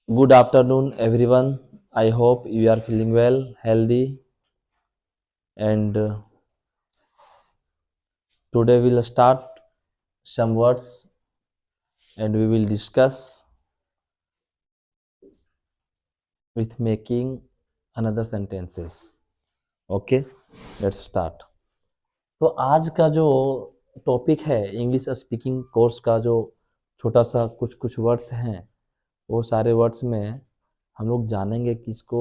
Good afternoon, everyone. I hope you are feeling well, healthy, and today we'll start some words and we will discuss with making another sentences. Okay, let's start. तो आज का जो topic है English speaking course का जो छोटा सा कुछ कुछ वर्ड्स हैं वो सारे वर्ड्स में हम लोग जानेंगे कि इसको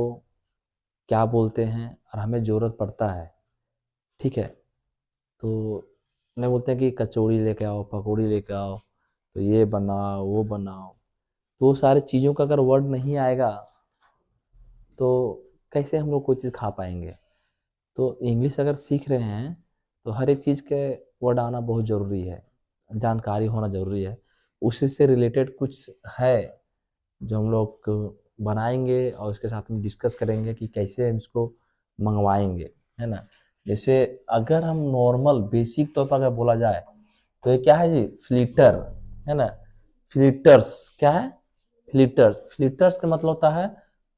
क्या बोलते हैं और हमें ज़रूरत पड़ता है। ठीक है, तो नहीं बोलते हैं कि कचौड़ी लेके आओ, पकौड़ी लेके आओ, तो ये बनाओ वो बनाओ, तो वो सारे चीज़ों का अगर वर्ड नहीं आएगा तो कैसे हम लोग कोई चीज़ खा पाएंगे। तो इंग्लिश अगर सीख रहे हैं तो हर एक चीज़ के वर्ड आना बहुत ज़रूरी है, जानकारी होना ज़रूरी है। उसी से रिलेटेड कुछ है जो हम लोग बनाएंगे और उसके साथ में डिस्कस करेंगे कि कैसे हम इसको मंगवाएंगे, है ना। जैसे अगर हम नॉर्मल बेसिक तौर पर अगर बोला जाए तो ये क्या है जी, फ्लिटर, है ना। फ्लिटर्स क्या है, फ्लिटर्स। फ्लिटर्स का मतलब होता है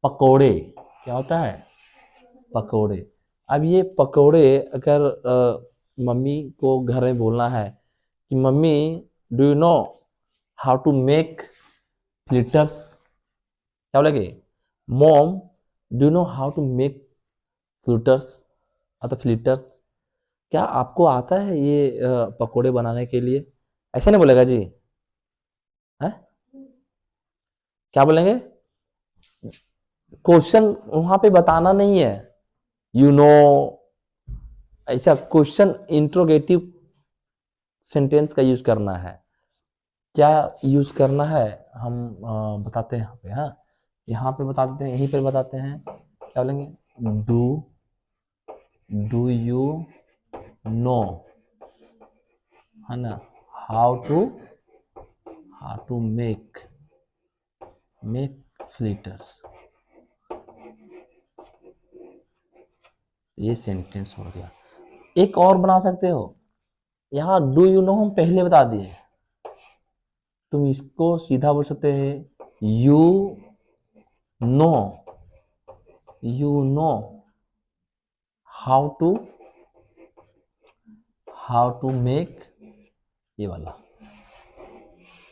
पकोड़े। क्या होता है, पकोड़े। अब ये पकोड़े अगर मम्मी को घर में बोलना है कि mummy do you know how to make fritters, क्या बोलेगे, mom do you know how to make fritters, तो फ्लिटर्स, क्या आपको आता है ये पकोड़े बनाने के लिए, ऐसे नहीं बोलेगा जी, है। क्या बोलेंगे, क्वेश्चन वहां पे बताना नहीं है, यू नो, ऐसा क्वेश्चन इंट्रोगेटिव सेंटेंस का यूज करना है। क्या यूज करना है हम बताते हैं यहाँ पे, हाँ यहाँ पे बता देते हैं, यहीं पर बताते हैं। क्या बोलेंगे, डू यू नो, है ना, हाउ टू मेक फ्लिटर्स। ये सेंटेंस हो गया। एक और बना सकते हो, यहाँ डू यू नो हम पहले बता दिए, तुम इसको सीधा बोल सकते हैं no you know how to make, ये वाला,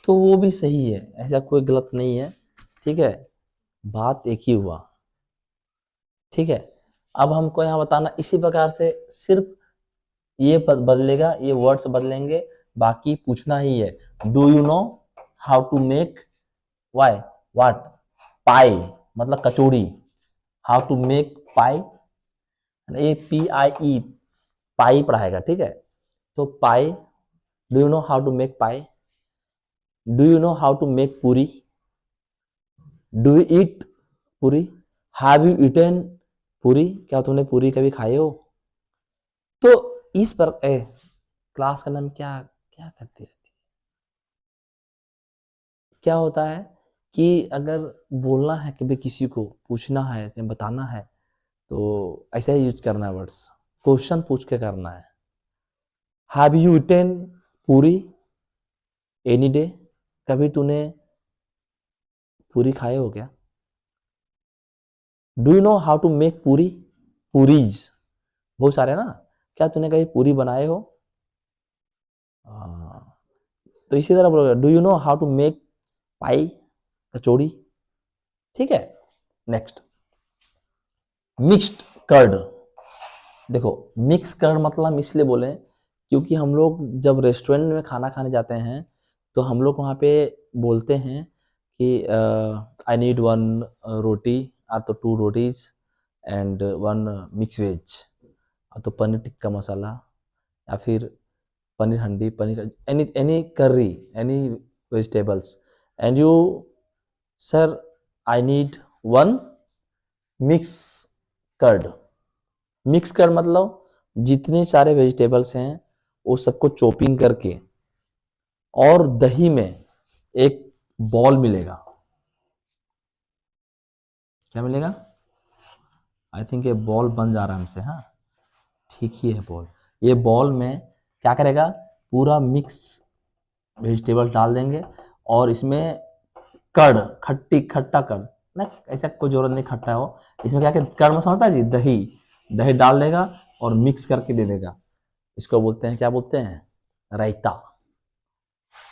तो वो भी सही है, ऐसा कोई गलत नहीं है। ठीक है, बात एक ही हुआ। ठीक है, अब हमको यहाँ बताना इसी प्रकार से, सिर्फ ये बदलेगा, ये वर्ड्स बदलेंगे, बाकी पूछना ही है। Do you know how to make why what pie, मतलब कचौड़ी। हाउ टू मेक पाई, ये PIE, पाई पढ़ाएगा। ठीक है, तो pie, do you know how to make pie, do you know how to make puri, do you eat puri, have you eaten पूरी, क्या तुमने पूरी कभी खाई हो। तो इस पर क्लास का नाम क्या क्या करती रहती है, क्या होता है कि अगर बोलना है कभी किसी को, पूछना है या बताना है, तो ऐसा ही यूज करना है वर्ड्स, क्वेश्चन पूछ के करना है। Have you eaten puri any day, कभी तूने पूरी खाए हो क्या। Do you know how to make puri, puris बहुत सारे ना, क्या तूने कभी पूरी बनाए हो। तो इसी तरह बोलोगे, do you know how to make pie, कचौड़ी। ठीक है, नेक्स्ट, मिक्स्ड कर्ड। देखो, मिक्स कर्ड मतलब हम इसलिए बोले क्योंकि हम लोग जब रेस्टोरेंट में खाना खाने जाते हैं तो हम लोग वहाँ पे बोलते हैं कि आई नीड वन रोटी, और तो 2 रोटीज एंड 1 मिक्स वेज, तो पनीर टिक्का मसाला, या फिर paneer handi, paneer any any curry, any vegetables, and you sir I need 1 mix curd. Mix कर मतलब जितने सारे वेजिटेबल्स हैं वो सबको चॉपिंग करके और दही में एक बॉल मिलेगा। क्या मिलेगा, आई थिंक ये बॉल बन जा रहा है हमसे, हाँ ठीक ही है बॉल। ये बॉल में क्या करेगा, पूरा मिक्स वेजिटेबल डाल देंगे और इसमें कर्ड, खट्टी खट्टा कर्ड ना, ऐसा कोई जरूरत नहीं खट्टा हो। इसमें क्या कर्ड में समझता है जी, दही, दही डाल देगा और मिक्स करके दे देगा। इसको बोलते हैं, क्या बोलते हैं, रायता।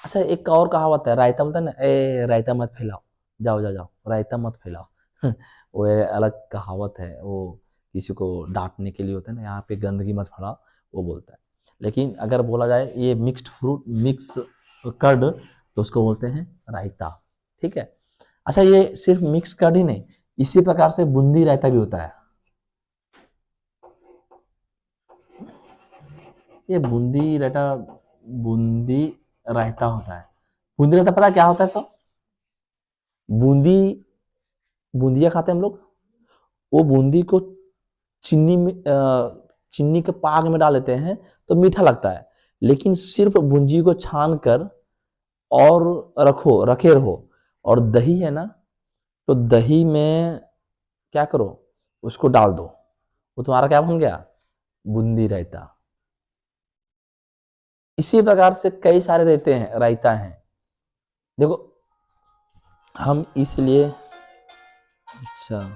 अच्छा, एक और कहावत है, रायता बोलता है ना, ए रायता मत फैलाओ, जाओ जाओ जाओ, रायता मत फैलाओ। वो अलग कहावत है, वो किसी को डांटने के लिए होता है ना, यहाँ पे गंदगी मत फैलाओ, वो बोलता है। लेकिन अगर बोला जाए ये मिक्स्ड फ्रूट, मिक्स कर्ड, तो उसको बोलते हैं रायता। ठीक है। अच्छा, ये सिर्फ मिक्स कर्ड ही नहीं, इसी प्रकार से बूंदी रायता भी होता है। ये बूंदी रायता, बूंदी रायता होता है। बूंदी रायता पता है क्या होता है सब? बूंदी, बूंदिया खाते हैं हम लोग, वो बूंदी को चीनी में चीनी के पाग में डाल देते हैं तो मीठा लगता है। लेकिन सिर्फ बूंदी को छान कर और रखे रहो, और दही है ना, तो दही में क्या करो, उसको डाल दो, वो तुम्हारा क्या बन गया, बूंदी रायता। इसी प्रकार से कई सारे रहते हैं, रायता हैं। देखो हम इसलिए, अच्छा,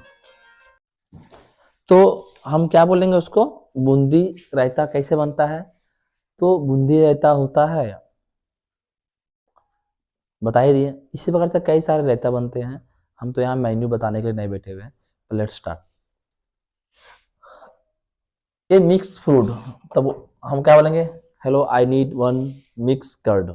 तो हम क्या बोलेंगे उसको, बूंदी रायता कैसे बनता है? तो बूंदी रायता होता है, बता ही दिए, इसी प्रकार से कई सारे रायता बनते हैं। हम तो यहाँ मेन्यू बताने के लिए नहीं बैठे हुए हैं। Let's start. ये मिक्स फ्रूट, तब हम क्या बोलेंगे, hello I need one mix curd.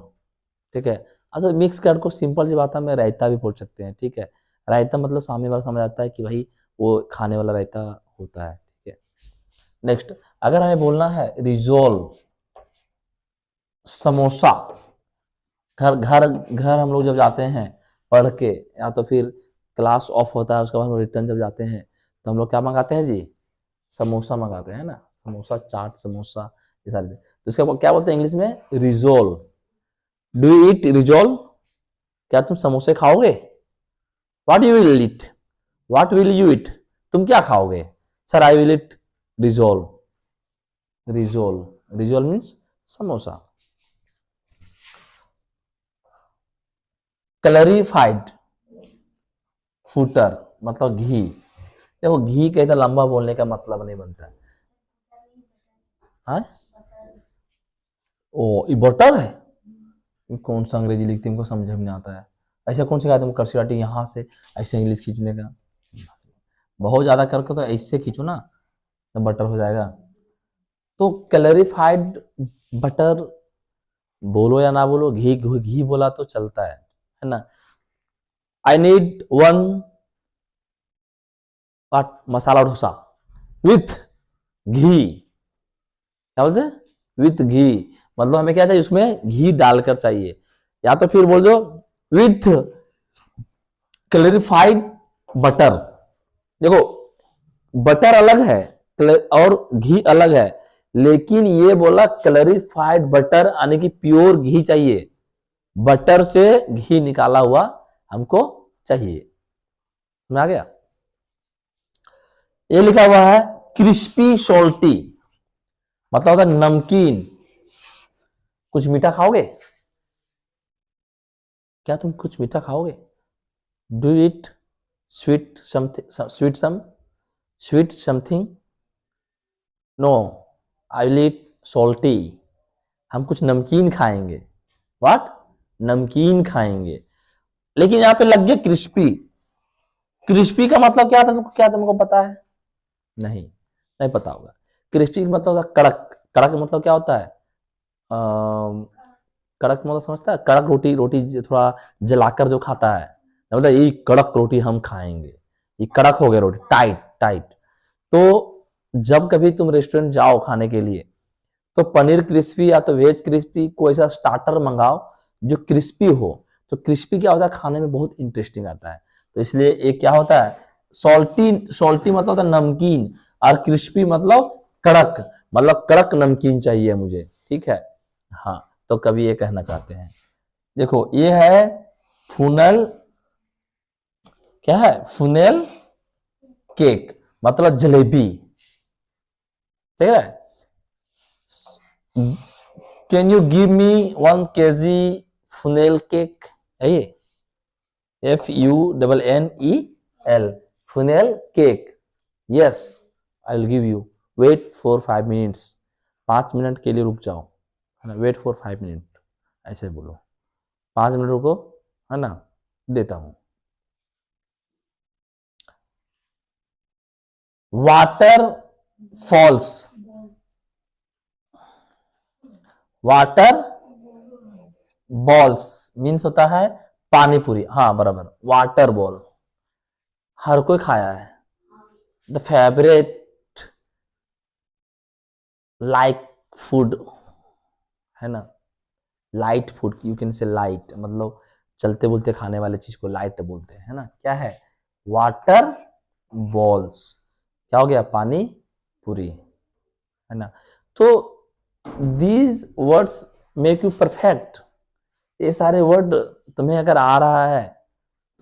ठीक है। अच्छा, मिक्स कर्ड को सिंपल सी बात है, में रायता भी बोल सकते हैं। ठीक है। रायता मतलब सामने वाला समझ आता है कि भाई वो खाने वाला रायता होता है। ठीक है। नेक्स्ट, अगर हमें बोलना है रिजोल्व, समोसा, घर घर घर हम लोग जब जाते हैं पढ़ के, या तो फिर क्लास ऑफ होता है उसके बाद हम रिटर्न जब जाते हैं, तो हम लोग क्या मंगाते हैं जी, समोसा मंगाते हैं ना, समोसा, चाट, समोसा, ये सारे। तो इसका क्या बोलते हैं इंग्लिश में, resolve. Do you eat resolve? क्या तुम समोसे खाओगे? What you will eat? What will you eat? तुम क्या खाओगे? Sir I will eat resolve. Resolve, resolve means samosa. Clarified footer मतलब घी। देखो घी का इतना लंबा बोलने का मतलब नहीं बनता है। हाँ? ओ, ये बटर है? ये कौन सा अंग्रेजी लिखती है, हमको समझ में नहीं आता है। ऐसा कौन सिखाया तुमको कर्सिव यहाँ से ऐसे इंग्लिश खींचने का? बहुत ज्यादा करके तो ऐसे खींचो ना, तो बटर हो जाएगा। तो क्लैरिफाइड बटर बोलो या ना बोलो, घी घी बोला तो चलता है ना। I need one masala dosa with ghee. क्या बोलते हैं? विथ घी, मतलब हमें क्या चाहिए उसमें, घी डालकर चाहिए। या तो फिर बोल दो विथ क्लैरिफाइड बटर। देखो बटर अलग है और घी अलग है, लेकिन ये बोला क्लैरिफाइड बटर, यानी कि प्योर घी चाहिए, बटर से घी निकाला हुआ हमको चाहिए। समझ आ गया? ये लिखा हुआ है क्रिस्पी सोल्टी, मतलब होता है नमकीन। कुछ मीठा खाओगे? क्या तुम कुछ मीठा खाओगे? Do it sweet something, sweet something? No, I will eat salty. हम कुछ नमकीन खाएंगे। व्हाट? नमकीन खाएंगे। लेकिन यहां पे लग गया क्रिस्पी। क्रिस्पी का मतलब क्या था तुमको, क्या तुमको पता है? नहीं, नहीं पता होगा। क्रिस्पी का मतलब होता है कड़क। कड़क मतलब क्या होता है? कड़क मतलब समझता है, कड़क रोटी, रोटी थोड़ा जलाकर जो खाता है, मतलब ये कड़क रोटी हम खाएंगे, ये कड़क हो गया रोटी, टाइट टाइट। तो जब कभी तुम रेस्टोरेंट जाओ खाने के लिए, तो पनीर क्रिस्पी या तो वेज क्रिस्पी कोई ऐसा स्टार्टर मंगाओ जो क्रिस्पी हो। तो क्रिस्पी क्या होता है, खाने में बहुत इंटरेस्टिंग आता है। तो इसलिए एक क्या होता है, सॉल्टी, सॉल्टी मतलब होता है नमकीन, और क्रिस्पी मतलब कड़क, मतलब कड़क नमकीन चाहिए मुझे। ठीक है। हाँ, तो कभी ये कहना चाहते हैं। देखो ये है फुनल, क्या है, फुनेल केक, मतलब जलेबी। ठीक है। Can you give me 1 kg funnel cake? है ये? FUNNEL, funnel cake. Yes, I will give you. Wait for 5 minutes. 5 minute के लिए रुक जाओ, है ना. वेट फॉर 5 मिनट, ऐसे बोलो. 5 मिनट रुको, है ना, देता हूं. Water falls. Water balls means होता है पानी पूरी. हाँ बराबर, वाटर बॉल हर कोई खाया है. द फेवरेट लाइक फूड, है ना. Light food, you can say light, मतलब चलते बोलते खाने वाले चीज को लाइट बोलते हैं, है ना. क्या है? Water balls. क्या हो गया? पानी पूरी, है ना. तो these words make you perfect. ये सारे वर्ड तुम्हें अगर आ रहा है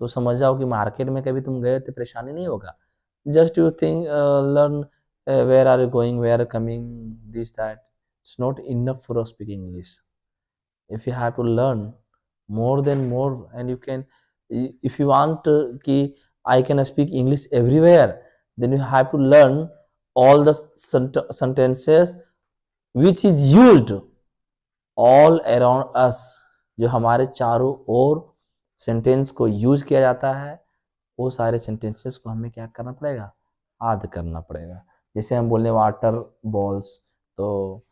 तो समझ जाओ कि मार्केट में कभी तुम गए तो परेशानी नहीं होगा. Just you think learn where are you going, where are coming, this that. It's not enough for speaking English. if you have to learn more than more, and you can, if you want कि I can speak English everywhere, then you have to learn all the sentences which is used all around us. जो हमारे चारों ओर sentence को use किया जाता है, वो सारे सेंटेंसेस को हमें क्या करना पड़ेगा? याद करना पड़ेगा. जैसे हम बोलने वाटर बॉल्स, तो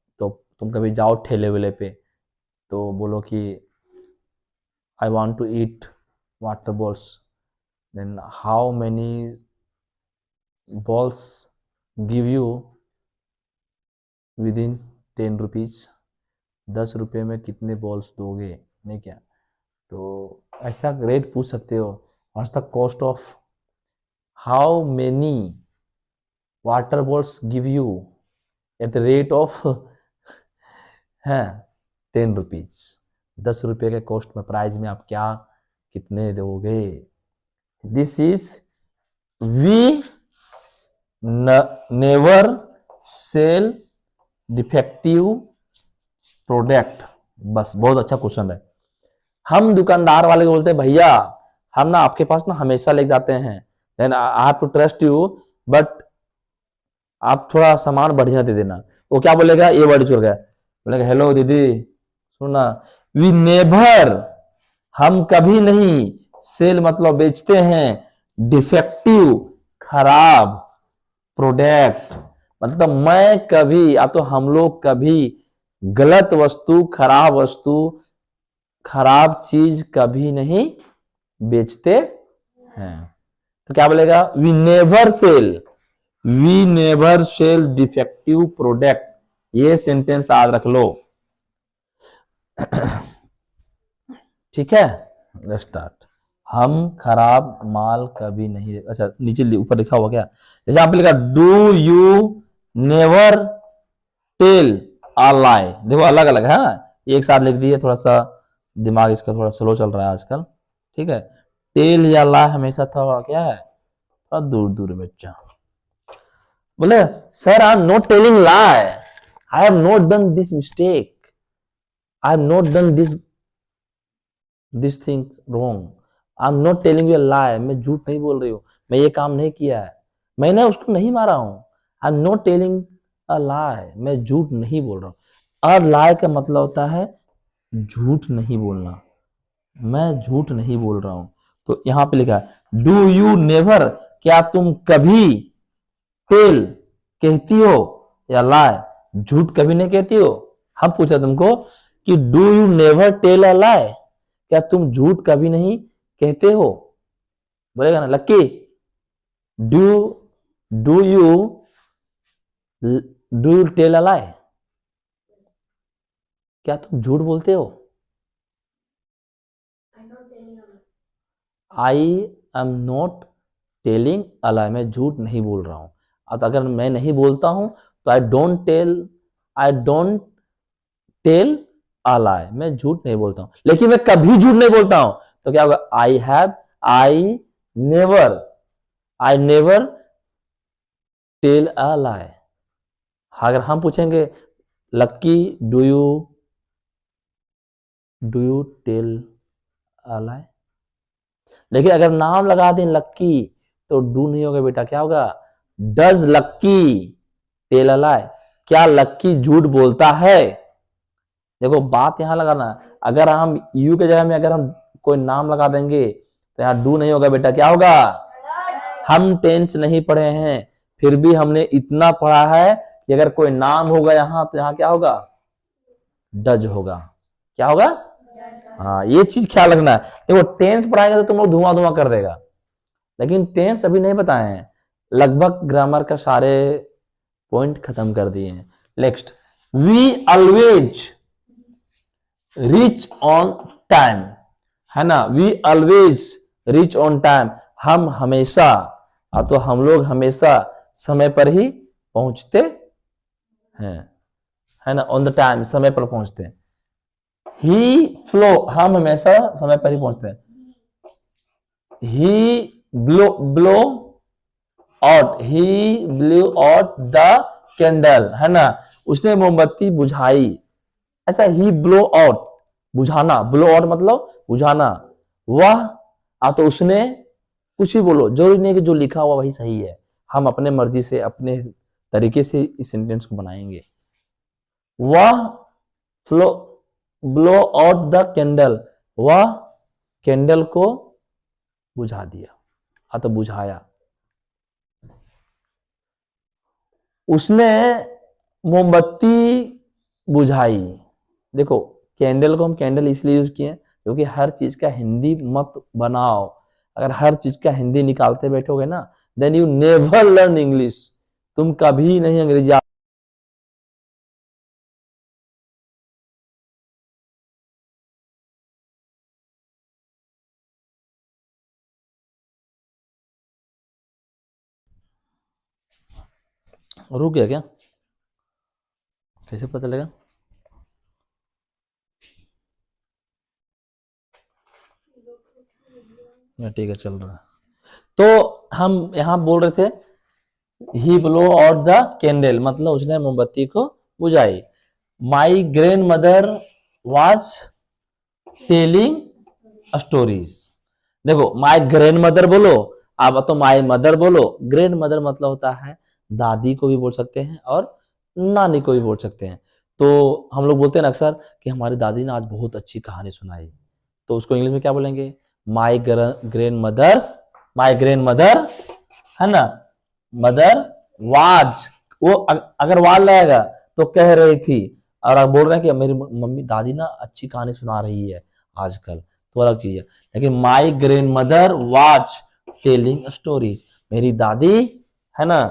तुम कभी जाओ ठेले वेले पे तो बोलो कि I want to eat water balls. Then how many balls give you within 10 rupees. 10 रुपये में कितने बॉल्स दोगे, नहीं क्या. तो ऐसा रेट पूछ सकते हो. What's the cost of, how many water balls give you at the rate of है 10 रुपीज. 10 रुपये के कॉस्ट में, प्राइस में आप क्या कितने दोगे. This is we never sell defective product. बस, बहुत अच्छा क्वेश्चन है. हम दुकानदार वाले को बोलते हैं भैया हम ना आपके पास ना हमेशा लेके जाते हैं, then I have to trust you, but आप थोड़ा सामान बढ़िया दे देना. वो क्या बोलेगा? ये वर्ड जुड़ गया. बोलेगा हेलो दीदी सुना, वी नेवर, हम कभी नहीं, सेल मतलब बेचते हैं, डिफेक्टिव खराब प्रोडक्ट, मतलब मैं कभी, या तो हम लोग कभी गलत वस्तु, खराब चीज कभी नहीं बेचते हैं. तो क्या बोलेगा? We never sell defective product. ये सेंटेंस याद रख लो. ठीक है, लेट्स स्टार्ट. हम खराब माल कभी नहीं, अच्छा नीचे ऊपर लिखा हुआ क्या, जैसे आप लिखा do you never tell a lie. देखो अलग अलग है, एक साथ लिख दिए. थोड़ा सा दिमाग इसका थोड़ा स्लो चल रहा है आजकल. ठीक है, टेल या लाई हमेशा थोड़ा क्या है, थोड़ा दूर दूर में जा. बोले sir I am not telling lie, I have not done this mistake, I have not done this thing wrong, I am not telling you lie. मैं झूठ नहीं बोल रही हूँ, मैं ये काम नहीं किया है, मैंने उसको नहीं मारा हूं. I am not telling a lie, मैं झूठ नहीं बोल रहा हूं. अ लाई का मतलब होता है झूठ नहीं बोलना, मैं झूठ नहीं बोल रहा हूं. तो यहां पे लिखा है डू यू नेवर, क्या तुम कभी, टेल कहती हो, या लाई झूठ कभी नहीं कहती हो. हम पूछा तुमको कि do you never tell a lie, क्या तुम झूठ कभी नहीं कहते हो. बोलेगा ना Lucky, do you tell a lie, क्या तुम झूठ बोलते हो. I am not telling a lie, मैं झूठ नहीं बोल रहा हूं. अब अगर मैं नहीं बोलता हूं तो I don't tell a lie, मैं झूठ नहीं बोलता हूं. लेकिन मैं कभी झूठ नहीं बोलता हूं तो क्या होगा? आई नेवर टेल अ लाई. अगर हम पूछेंगे लक्की डू यू टेल अ लाई, लेकिन अगर नाम लगा दें लक्की तो डू नहीं होगा बेटा, क्या होगा? Does lucky tell a lie, क्या लक्की झूठ बोलता है? देखो बात यहां लगाना, अगर हम यू के जगह में अगर हम कोई नाम लगा देंगे तो यहाँ डू नहीं होगा बेटा, क्या होगा? हम टेंस नहीं पढ़े हैं, फिर भी हमने इतना पढ़ा है कि अगर कोई नाम होगा यहाँ तो यहाँ क्या होगा? डज होगा। क्या होगा? हाँ, ये चीज ख्याल रखना है। देखो टेंस पढ़ाएंगे तो तुम लोग धुआं धुआं कर देगा, लेकिन टेंस अभी नहीं बताए हैं, लगभग ग्रामर का सारे पॉइंट खत्म कर दिए हैं। Next, we always reach on time, है ना? We always reach on time, हम हमेशा, तो हम लोग हमेशा समय पर ही पहुंचते हैं, है ना? ऑन द टाइम, समय पर पहुंचते हैं। ही फ्लो, हम हमेशा समय पर ही पहुंचते हैं। He blow out, he blew out the candle, है ना? उसने मोमबत्ती बुझाई। अच्छा, ही ब्लो आउट, बुझाना, ब्लो आउट मतलब बुझाना। वह, तो उसने, कुछ भी बोलो, जरूरी नहीं कि जो लिखा हुआ वही सही है, हम अपने मर्जी से अपने तरीके से इस सेंटेंस को बनाएंगे। वह flow blow out the candle, वह कैंडल को बुझा दिया, तो बुझाया। उसने मोमबत्ती बुझाई। देखो कैंडल को हम कैंडल इसलिए यूज किए क्योंकि हर चीज का हिंदी मत बनाओ, अगर हर चीज का हिंदी निकालते बैठोगे ना, then you never learn English, तुम कभी नहीं अंग्रेजी। रुक गया क्या? कैसे पता चलेगा? ठीक है, चल रहा है। तो हम यहां बोल रहे थे ही ब्लो आउट द कैंडल, मतलब उसने मोमबत्ती को बुझाई। My grand mother was telling stories. देखो माई ग्रैंड मदर बोलो, अब तो माई मदर बोलो। ग्रैंड मदर मतलब होता है दादी को भी बोल सकते हैं और नानी को भी बोल सकते हैं। तो हम लोग बोलते हैं ना अक्सर कि हमारी दादी ने आज बहुत अच्छी कहानी सुनाई, तो उसको इंग्लिश में क्या बोलेंगे? My grandmothers, my grandmother, है ना? मदर वाज, वो अगर वाज लगेगा तो कह रही थी, और आप बोल रहे हैं कि मेरी मम्मी दादी ना अच्छी कहानी सुना रही है आजकल, तो अलग चीज है। लेकिन my grand mother was telling stories, मेरी दादी, है ना,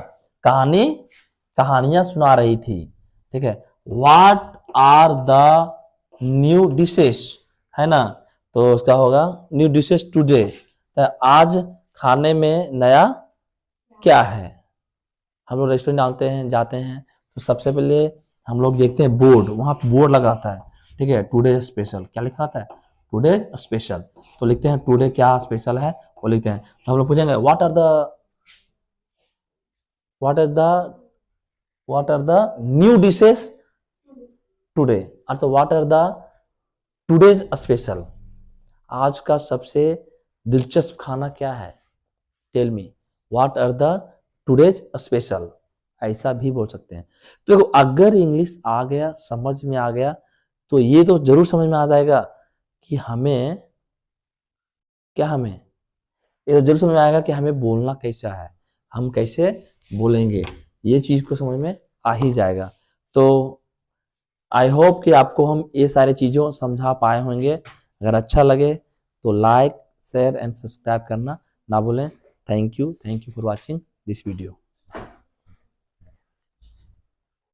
कहानियां सुना रही थी। ठीक है। What are the new dishes, है ना, तो उसका होगा न्यू डिशेस टुडे, तो आज खाने में नया क्या है। हम लोग रेस्टोरेंट जाते हैं तो सबसे पहले हम लोग देखते हैं बोर्ड, वहां बोर्ड लगा आता है, ठीक है, टुडे स्पेशल, क्या लिखा आता है? टुडे स्पेशल, तो लिखते हैं टुडे क्या स्पेशल है वो लिखते हैं। तो हम लोग पूछेंगे what are the new dishes today, तो what are the today's special, आज का सबसे दिलचस्प खाना क्या है, tell me what are the today's special, ऐसा भी बोल सकते हैं। तो देखो अगर इंग्लिश आ गया, समझ में आ गया, तो ये तो जरूर समझ में आ जाएगा कि हमें ये तो जरूर समझ में आएगा कि हमें बोलना कैसा है, हम कैसे बोलेंगे, ये चीज को समझ में आ ही जाएगा। तो आई होप कि आपको हम ये सारी चीजों समझा पाए होंगे। अगर अच्छा लगे तो लाइक शेयर एंड सब्सक्राइब करना ना भूलें। Thank you for watching this video.